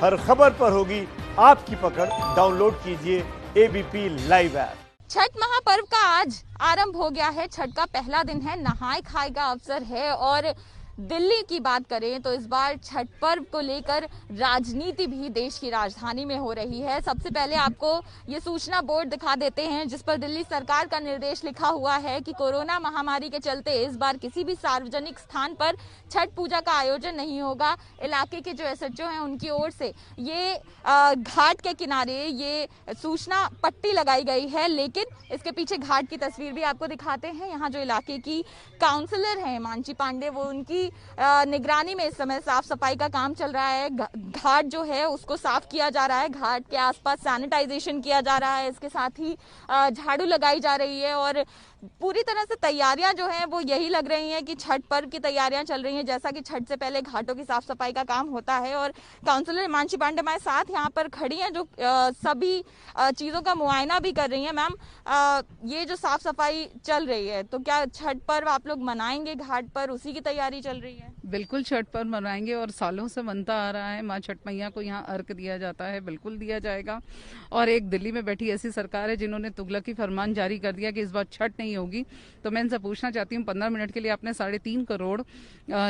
हर खबर पर होगी आपकी पकड़। डाउनलोड कीजिए एबीपी लाइव ऐप। छठ महापर्व का आज आरंभ हो गया है। छठ का पहला दिन है, नहाय खाए का अवसर है। और दिल्ली की बात करें तो इस बार छठ पर्व को लेकर राजनीति भी देश की राजधानी में हो रही है। सबसे पहले आपको ये सूचना बोर्ड दिखा देते हैं जिस पर दिल्ली सरकार का निर्देश लिखा हुआ है कि कोरोना महामारी के चलते इस बार किसी भी सार्वजनिक स्थान पर छठ पूजा का आयोजन नहीं होगा। इलाके के जो एसएचओ हैं उनकी ओर से ये घाट के किनारे ये सूचना पट्टी लगाई गई है, लेकिन इसके पीछे घाट की तस्वीर भी आपको दिखाते हैं। यहाँ जो इलाके की काउंसलर हैं मानसी पांडे, वो उनकी निगरानी में इस समय साफ सफाई का काम चल रहा है। घाट जो है उसको साफ किया जा रहा है, घाट के आसपास सैनिटाइजेशन किया जा रहा है, इसके साथ ही झाड़ू लगाई जा रही है और पूरी तरह से तैयारियां जो हैं वो यही लग रही हैं कि छठ पर्व की तैयारियां चल रही हैं। जैसा कि छठ से पहले घाटों की साफ सफाई का काम होता है और काउंसलर मानसी पांडे हमारे साथ यहाँ पर खड़ी हैं जो सभी चीज़ों का मुआयना भी कर रही हैं। मैम, ये जो साफ सफाई चल रही है तो क्या छठ पर्व आप लोग मनाएंगे घाट पर, उसी की तैयारी चल रही है? बिल्कुल छठ पर्व मनाएंगे और सालों से बनता आ रहा है। माँ छठ मैया को यहाँ अर्घ दिया जाता है, बिल्कुल दिया जाएगा। और एक दिल्ली में बैठी ऐसी सरकार है जिन्होंने तुगलकी फरमान जारी कर दिया कि इस बार छठ नहीं होगी। तो मैं इनसे पूछना चाहती हूँ, 15 मिनट के लिए आपने 3.5 करोड़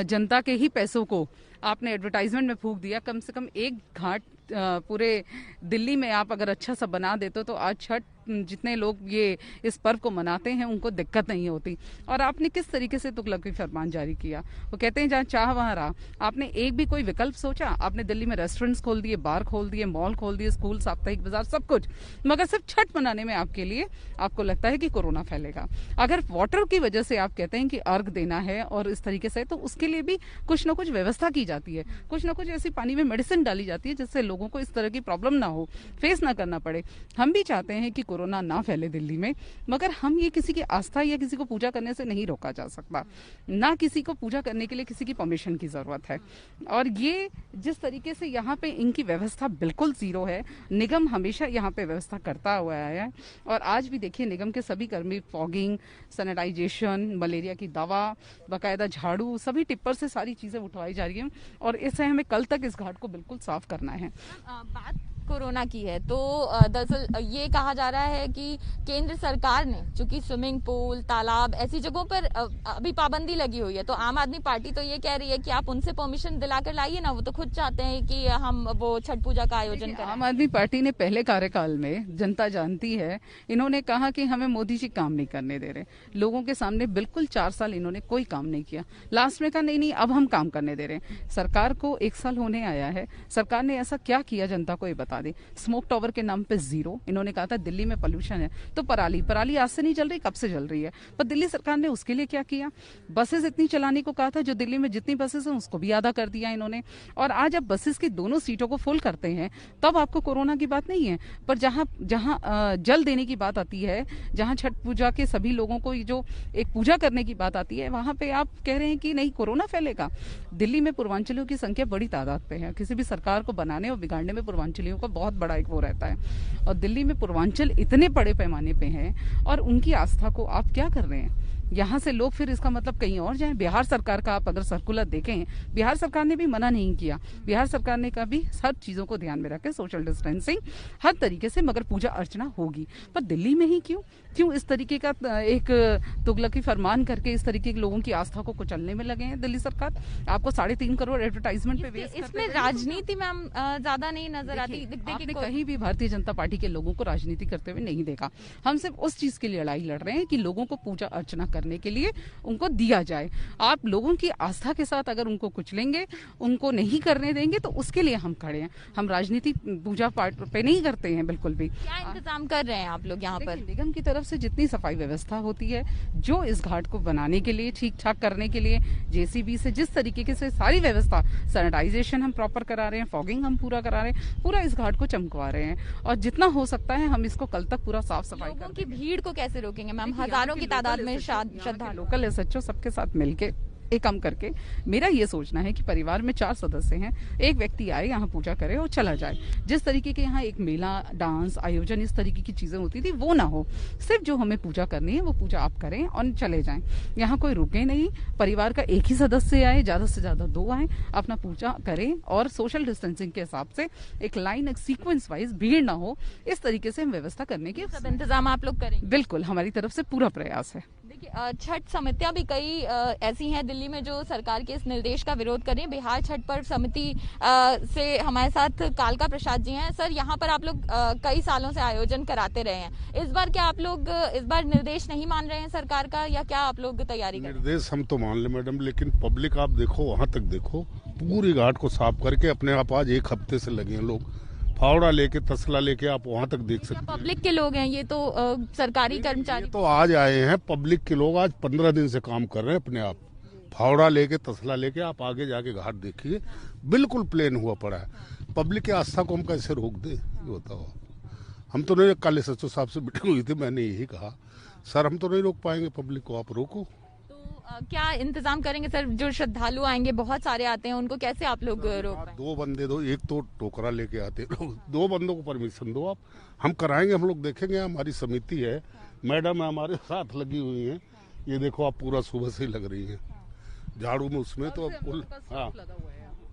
जनता के ही पैसों को आपने एडवर्टाइजमेंट में फूंक दिया। कम से कम एक घाट पूरे दिल्ली में आप अगर अच्छा सा बना देते तो आज छठ जितने लोग ये इस पर्व को मनाते हैं उनको दिक्कत नहीं होती। और आपने किस तरीके से तुगलकी फरमान जारी किया? वो कहते हैं जहाँ चाह वहाँ राह। आपने एक भी कोई विकल्प सोचा? आपने दिल्ली में रेस्टोरेंट्स खोल दिए, बार खोल दिए, मॉल खोल दिए, स्कूल, साप्ताहिक बाजार, सब कुछ, मगर सिर्फ छठ मनाने में आपके लिए आपको लगता है कि कोरोना फैलेगा। अगर वाटर की वजह से आप कहते हैं कि अर्घ देना है और इस तरीके से, तो उसके लिए भी कुछ ना कुछ व्यवस्था की जाती है, कुछ ना कुछ ऐसी पानी में मेडिसिन डाली जाती है जिससे लोगों को इस तरह की प्रॉब्लम ना हो, फेस ना करना पड़े। हम भी चाहते हैं कि कोरोना ना फैले दिल्ली में, मगर हम ये किसी की आस्था या किसी को पूजा करने से नहीं रोका जा सकता। ना किसी को पूजा करने के लिए किसी की परमिशन की जरूरत है। और ये जिस तरीके से यहाँ पे इनकी व्यवस्था बिल्कुल जीरो है, निगम हमेशा यहाँ पे व्यवस्था करता हुआ आया है। और आज भी देखिए निगम के सभी कर्मी फॉगिंग, सैनिटाइजेशन, मलेरिया की दवा, बाकायदा झाड़ू, सभी टिप्पर से सारी चीजें उठवाई जा रही हैं। और इससे हमें कल तक इस घाट को बिल्कुल साफ करना है। बात कोरोना की है तो दरअसल ये कहा जा रहा है कि केंद्र सरकार ने चूंकि स्विमिंग पूल, तालाब, ऐसी जगहों पर अभी पाबंदी लगी हुई है, तो आम आदमी पार्टी तो ये कह रही है कि आप उनसे परमिशन दिलाकर लाइए ना। वो तो खुद चाहते हैं कि हम वो छठ पूजा का आयोजन करें। आम आदमी पार्टी ने पहले कार्यकाल में, जनता जानती है, इन्होंने कहा कि हमें मोदी जी काम नहीं करने दे रहे। लोगों के सामने बिल्कुल 4 साल इन्होंने कोई काम नहीं किया। लास्ट में कहा नहीं अब हम काम करने दे रहे हैं। सरकार को 1 साल होने आया है, सरकार ने ऐसा क्या किया जनता को ये बता दे। स्मोक टावर के नाम पे 0। इन्होंने कहा था दिल्ली में पोल्यूशन है, तो पराली आज से नहीं चल रही, कब से चल रही है। पर दिल्ली सरकार ने उसके लिए क्या किया? बसेस इतनी चलाने को कहा था, जो दिल्ली में जितनी बसेस हैं उसको भी आधा कर दिया इन्होंने। और आज अब बसेस की दोनों सीटों को फुल करते हैं तब आपको कोरोना की बात नहीं है। पर जहां जल देने की बात आती है, जहां छठ पूजा के सभी लोगों को जो एक पूजा करने की बात आती है, वहां पे आप कह रहे हैं कि नहीं कोरोना फैलेगा। दिल्ली में पूर्वांचलियों की संख्या बड़ी तादाद पे है। किसी भी सरकार को बनाने और बिगाड़ने में पूर्वांचलियों का बहुत बड़ा एक वो रहता है। और दिल्ली में पूर्वांचल इतने बड़े पैमाने पे हैं और उनकी आस्था को आप क्या कर रहे हैं? यहाँ से लोग फिर इसका मतलब कहीं और जाएं। बिहार सरकार का आप अगर सर्कुलर देखें, बिहार सरकार ने भी मना नहीं किया। बिहार सरकार ने कहा भी सब चीजों को ध्यान में रखें, सोशल डिस्टेंसिंग हर तरीके से, मगर पूजा अर्चना होगी। पर दिल्ली में ही क्यों इस तरीके का एक तुगलकी फरमान करके इस तरीके के लोगों की आस्था को कुचलने में लगे हैं दिल्ली सरकार? आपको 3.5 करोड़ एडवर्टाइजमेंट पे वेस्ट इसमें राजनीति मैम ज्यादा नहीं नजर आती। आपने कहीं भी भारतीय जनता पार्टी के लोगों को राजनीति करते हुए नहीं देखा। हम सिर्फ उस चीज के लिए लड़ाई लड़ रहे हैं कि लोगों को पूजा अर्चना करने के लिए उनको दिया जाए। आप लोगों की आस्था के साथ अगर उनको कुचलेंगे, उनको नहीं करने देंगे, तो उसके लिए हम खड़े हैं। हम राजनीति पूजा पाठ पे नहीं करते हैं बिल्कुल भी। क्या इंतजाम कर रहे हैं आप लोग यहाँ पर? निगम की तरफ से जितनी सफाई व्यवस्था होती है, जो इस घाट को बनाने के लिए, ठीक ठाक करने के लिए, जेसीबी से जिस तरीके से सारी व्यवस्था, सैनिटाइजेशन हम प्रॉपर करा रहे हैं, फॉगिंग हम पूरा करा रहे हैं, पूरा इस घाट को चमकवा रहे हैं। और जितना हो सकता है हम इसको कल तक पूरा साफ सफाई की भीड़ को कैसे रोकेंगे मैम? हजारों की तादाद में श्रद्धालु, लोकल एसएचओ सबके साथ मिलके एक कम करके मेरा ये सोचना है कि परिवार में 4 सदस्य हैं, एक व्यक्ति आए यहाँ पूजा करे और चला जाए। जिस तरीके के यहाँ एक मेला, डांस, आयोजन, इस तरीके की चीजें होती थी वो ना हो। सिर्फ जो हमें पूजा करनी है वो पूजा आप करें और चले जाएं। यहाँ कोई रुके नहीं, परिवार का एक ही सदस्य आए, ज्यादा से ज्यादा 2 आए, अपना पूजा करें और सोशल डिस्टेंसिंग के हिसाब से एक लाइन, एक सीक्वेंस वाइज भीड़ ना हो, इस तरीके से हम व्यवस्था करने की सब इंतजाम आप लोग करेंगे? बिल्कुल, हमारी तरफ से पूरा प्रयास है। देखिए, छठ समितियां भी कई ऐसी हैं दिल्ली में जो सरकार के इस निर्देश का विरोध कर रही हैं। बिहार छठ पर्व समिति से हमारे साथ कालका प्रसाद जी हैं। सर, यहाँ पर आप लोग कई सालों से आयोजन कराते रहे हैं, इस बार क्या आप लोग इस बार निर्देश नहीं मान रहे हैं सरकार का, या क्या आप लोग तैयारी कर रहे हैं? निर्देश हम तो मान ले मैडम, लेकिन पब्लिक आप देखो, वहाँ तक देखो, पूरी घाट को साफ करके अपने आप आज 1 हफ्ते से लगे हैं लोग। फावड़ा लेके, तसला लेके आप वहाँ तक देख सकते हैं। पब्लिक के लोग हैं ये तो सरकारी कर्मचारी तो आज आए हैं पब्लिक के लोग, आज 15 दिन से काम कर रहे हैं अपने आप। फावड़ा लेके, तसला लेके आप आगे जाके घाट देखिए, बिल्कुल प्लेन हुआ पड़ा है। पब्लिक की आस्था को हम कैसे रोक दे, ये बताओ। हम तो नहीं, कल सचिव साहब से मीटिंग हुई थी, मैंने यही कहा सर हम तो नहीं रोक पाएंगे पब्लिक को, आप रोको। क्या इंतजाम करेंगे सर? जो श्रद्धालु आएंगे, बहुत सारे आते हैं, उनको कैसे आप लोग रोक पाएंगे? 2 बंदे दो, एक तो टोकरा लेके आते, 2 बंदों को परमिशन दो आप, हम कराएंगे, हम लोग देखेंगे। हमारी समिति है, मैडम हमारे साथ लगी हुई हैं, ये देखो आप पूरा सुबह से ही लग रही हैं झाड़ू में, उसमें तो अब कुल, हाँ।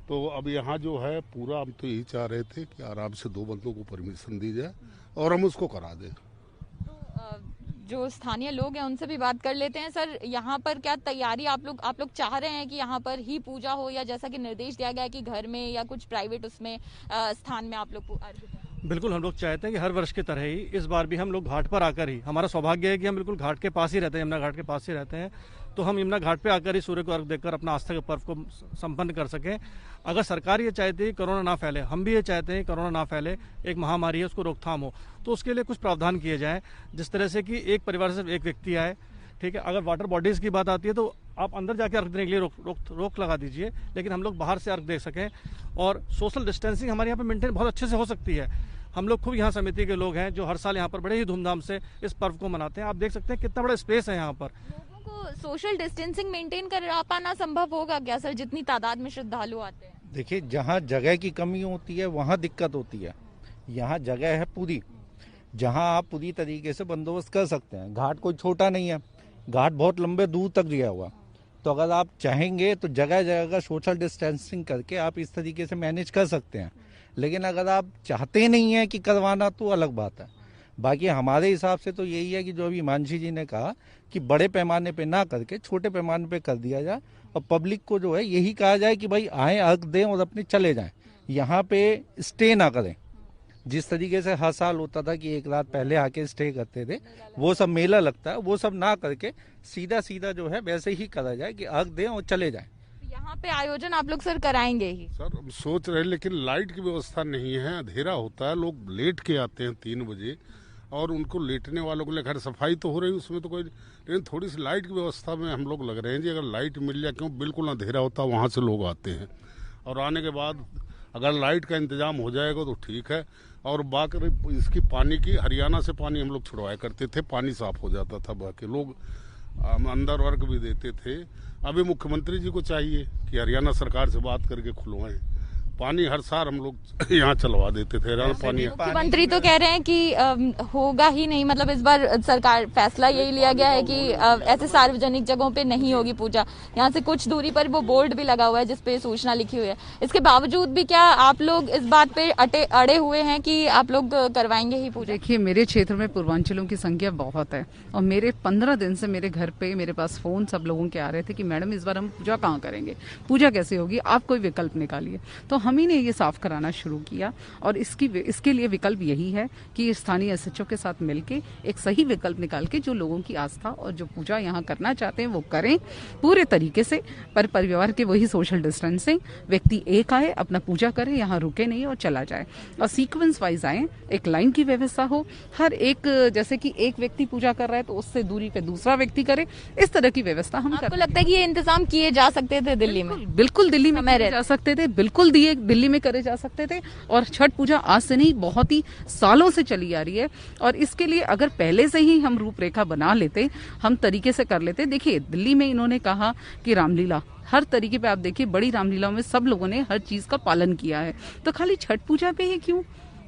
तो अब यहाँ जो है पूरा, हम तो यही चाह रहे थे कि आराम से 2 बंदों को परमिशन दी जाए और हम उसको करा दें। जो स्थानीय लोग हैं उनसे भी बात कर लेते हैं। सर, यहाँ पर क्या तैयारी आप लोग चाह रहे हैं कि यहाँ पर ही पूजा हो, या जैसा कि निर्देश दिया गया है कि घर में या कुछ प्राइवेट उसमें स्थान में आप लोग? बिल्कुल, हम लोग चाहते हैं कि हर वर्ष की तरह ही इस बार भी हम लोग घाट पर आकर ही, हमारा सौभाग्य है कि हम बिल्कुल घाट के पास ही रहते हैं, यमुना घाट के पास ही रहते हैं, तो हम यमुना घाट पे आकर ही सूर्य को अर्घ देकर अपना आस्था के पर्व को संपन्न कर सकें। अगर सरकार ये चाहती है कोरोना ना फैले, हम भी ये चाहते हैं कोरोना ना फैले, एक महामारी है उसको रोकथाम हो, तो उसके लिए कुछ प्रावधान किए जाएं, जिस तरह से कि एक परिवार से एक व्यक्ति आए, ठीक है। अगर वाटर बॉडीज की बात आती है तो आप अंदर जाके अर्घ देने के लिए रोक लगा दीजिए, लेकिन हम लोग बाहर से अर्घ दे सकें। और सोशल डिस्टेंसिंग हमारे यहाँ पे मेंटेन बहुत अच्छे से हो सकती है। हम लोग खूब यहाँ समिति के लोग हैं जो हर साल यहाँ पर बड़े ही धूमधाम से इस पर्व को मनाते हैं। आप देख सकते हैं कितना बड़ा स्पेस है यहाँ पर। लोगों को सोशल डिस्टेंसिंग मेंटेन कर पाना संभव होगा क्या सर, जितनी तादाद में श्रद्धालु आते हैं? देखिए, जहाँ जगह की कमी होती है वहाँ दिक्कत होती है। यहाँ जगह है पूरी, जहाँ आप पूरी तरीके से बंदोबस्त कर सकते हैं। घाट कोई छोटा नहीं है, घाट बहुत लंबे दूर तक गया हुआ, तो अगर आप चाहेंगे तो जगह जगह का सोशल डिस्टेंसिंग करके आप इस तरीके से मैनेज कर सकते हैं। लेकिन अगर आप चाहते नहीं हैं कि करवाना तो अलग बात है। बाकी हमारे हिसाब से तो यही है कि जो अभी मानसी जी ने कहा कि बड़े पैमाने पे ना करके छोटे पैमाने पे कर दिया जाए, और पब्लिक को जो है यही कहा जाए कि भाई आए, अर्घ दें और अपने चले जाएं, यहाँ पे स्टे ना करें। जिस तरीके से हर साल होता था कि 1 रात पहले आके स्टे करते थे, वो सब मेला लगता है, वो सब ना करके सीधा सीधा जो है वैसे ही करा जाए कि अर्घ दें और चले जाएं। यहाँ पे आयोजन आप लोग सर कराएंगे ही? सर हम सोच रहे हैं, लेकिन लाइट की व्यवस्था नहीं है, अंधेरा होता है, लोग लेट के आते हैं 3 बजे, और उनको लेटने वालों को लेकर सफाई तो हो रही है उसमें तो कोई, लेकिन थोड़ी सी लाइट की व्यवस्था में हम लोग लग रहे हैं जी। अगर लाइट मिल जाए, क्यों बिल्कुल अंधेरा होता है, वहाँ से लोग आते हैं, और आने के बाद अगर लाइट का इंतजाम हो जाएगा तो ठीक है। और बाकी इसकी पानी की, हरियाणा से पानी हम लोग छुड़वाया करते थे, पानी साफ हो जाता था, बाकी लोग अंदर वर्क भी देते थे। अभी मुख्यमंत्री जी को चाहिए कि हरियाणा सरकार से बात करके खुलवाएं पानी। हर साल हम लोग यहाँ चलवा देते थे पानी। मुख्यमंत्री तो कह रहे हैं कि होगा ही नहीं, मतलब इस बार सरकार फैसला यही लिया गया है कि ऐसे सार्वजनिक जगहों पे नहीं होगी पूजा। यहाँ से कुछ दूरी पर वो बोर्ड भी लगा हुआ है जिसपे सूचना लिखी हुई है। इसके बावजूद भी क्या आप लोग इस बात पे अड़े हुए हैं कि आप लोग करवाएंगे ही पूजा? देखिए, मेरे क्षेत्र में पूर्वांचलों की संख्या बहुत है, और मेरे 15 दिन से मेरे घर पे मेरे पास फोन सब लोगों के आ रहे थे कि मैडम इस बार हम पूजा कहाँ करेंगे, पूजा कैसे होगी, आप कोई विकल्प निकालिए। तो हम ही ने ये साफ कराना शुरू किया, और इसके लिए विकल्प यही है कि स्थानीय एसएचओ के साथ मिलके एक सही विकल्प निकाल के जो लोगों की आस्था और जो पूजा यहाँ करना चाहते हैं वो करें पूरे तरीके से, पर परिवार के वही सोशल डिस्टेंसिंग, व्यक्ति एक आए, अपना पूजा करे, यहाँ रुके नहीं और चला जाए, और सीक्वेंस वाइज आए, एक लाइन की व्यवस्था हो, हर एक जैसे कि एक व्यक्ति पूजा कर रहा है तो उससे दूरी पे दूसरा व्यक्ति करे, इस तरह की व्यवस्था हम आपको लगता है कि ये इंतजाम किए जा सकते थे दिल्ली में? बिल्कुल दिल्ली में जा सकते थे, बिल्कुल दिए दिल्ली में करे जा सकते थे। और छठ पूजा आज से नहीं, बहुत ही सालों से चली आ रही है और इसके लिए अगर पहले से ही हम रूपरेखा बना लेते, हम तरीके से कर लेते। देखिए दिल्ली में इन्होंने कहा कि रामलीला, हर तरीके पे आप देखिए बड़ी रामलीला में सब लोगों ने हर चीज का पालन किया है, तो खाली छठ पूजा पे ही क्यों,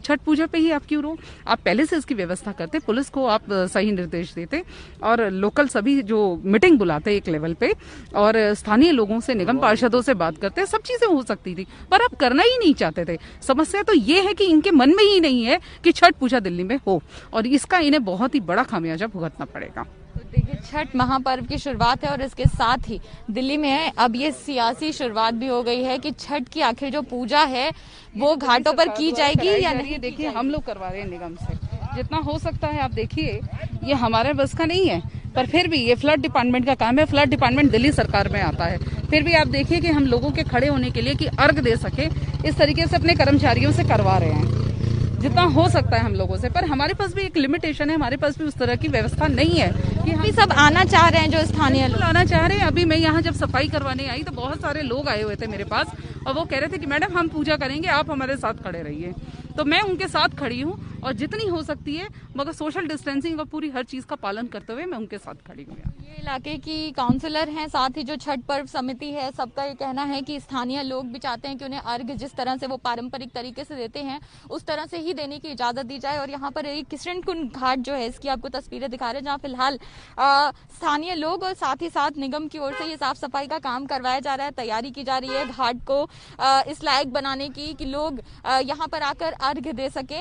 छठ पूजा पे ही आप क्यों रो? आप पहले से इसकी व्यवस्था करते, पुलिस को आप सही निर्देश देते और लोकल सभी जो मीटिंग बुलाते एक लेवल पे और स्थानीय लोगों से, निगम पार्षदों से बात करते, सब चीजें हो सकती थी, पर आप करना ही नहीं चाहते थे। समस्या तो ये है कि इनके मन में ही नहीं है कि छठ पूजा दिल्ली में हो और इसका इन्हें बहुत ही बड़ा खामियाजा भुगतना पड़ेगा। देखिए छठ महापर्व की शुरुआत है और इसके साथ ही दिल्ली में अब ये सियासी शुरुआत भी हो गई है कि छठ की आखिर जो पूजा है वो घाटों पर की जाएगी या नहीं। देखिए हम लोग करवा रहे हैं निगम से जितना हो सकता है। आप देखिए ये हमारे बस का नहीं है, पर फिर भी ये फ्लड डिपार्टमेंट का काम है। फ्लड डिपार्टमेंट दिल्ली सरकार में आता है, फिर भी आप देखिए कि हम लोगों के खड़े होने के लिए कि अर्घ दे सके इस तरीके से अपने कर्मचारियों से करवा रहे हैं जितना हो सकता है हम लोगों से। पर हमारे पास भी एक लिमिटेशन है, हमारे पास भी उस तरह की व्यवस्था नहीं है कि हम सब आना चाह रहे हैं जो स्थानीय लोग आना चाह रहे हैं। अभी मैं यहाँ जब सफाई करवाने आई तो बहुत सारे लोग आए हुए थे मेरे पास और वो कह रहे थे कि मैडम हम पूजा करेंगे, आप हमारे साथ खड़े रहिए। तो मैं उनके साथ खड़ी हूँ और जितनी हो सकती है मगर सोशल डिस्टेंसिंग और पूरी हर चीज का पालन करते हुए मैं उनके साथ खड़ी हूँ। ये इलाके की काउंसलर हैं, साथ ही जो छठ पर्व समिति है, सबका ये कहना है कि स्थानीय लोग भी चाहते हैं कि उन्हें अर्घ जिस तरह से वो पारंपरिक तरीके से देते हैं उस तरह से ही देने की इजाजत दी जाए। और यहाँ पर एक किशन कुंड घाट जो है इसकी आपको तस्वीरें दिखा रहे हैं जहाँ फिलहाल स्थानीय लोग और साथ ही साथ निगम की ओर से ये साफ सफाई का काम करवाया जा रहा है, तैयारी की जा रही है घाट को इस लायक बनाने की कि लोग यहाँ पर आकर अर्घ दे सके।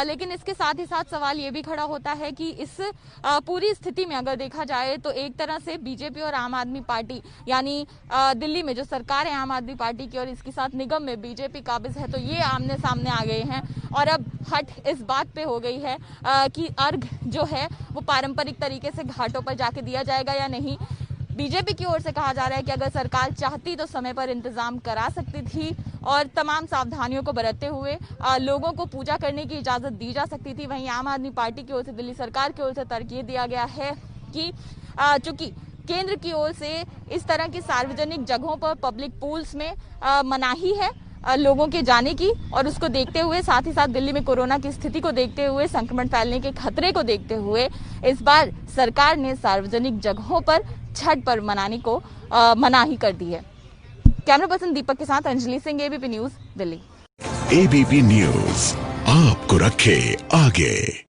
लेकिन इसके साथ ही साथ सवाल ये भी खड़ा होता है कि इस पूरी स्थिति में अगर देखा जाए तो एक तरह से बीजेपी और आम आदमी पार्टी यानी दिल्ली में जो सरकार है आम आदमी पार्टी की और इसके साथ निगम में बीजेपी काबिज है, तो ये आमने सामने आ गए हैं और अब हट इस बात पे हो गई है कि अर्घ जो है वो पारंपरिक तरीके से घाटों पर जाके दिया जाएगा या नहीं। बीजेपी की ओर से कहा जा रहा है कि अगर सरकार चाहती तो समय पर इंतजाम करा सकती थी और तमाम सावधानियों को बरतते हुए लोगों को पूजा करने की इजाजत दी जा सकती थी। वहीं आम आदमी पार्टी की ओर से, दिल्ली सरकार की ओर से तर्क ये दिया गया है कि चूंकि केंद्र की ओर से इस तरह की सार्वजनिक जगहों पर पब्लिक पूल्स में मनाही है लोगों के जाने की और उसको देखते हुए साथ ही साथ दिल्ली में कोरोना की स्थिति को देखते हुए, संक्रमण फैलने के खतरे को देखते हुए इस बार सरकार ने सार्वजनिक जगहों पर छठ पर्व मनाने को मनाही कर दी है। कैमरा पर्सन दीपक के साथ Anjali Singh, ABP news, Delhi. ABP news आपको रखे आगे।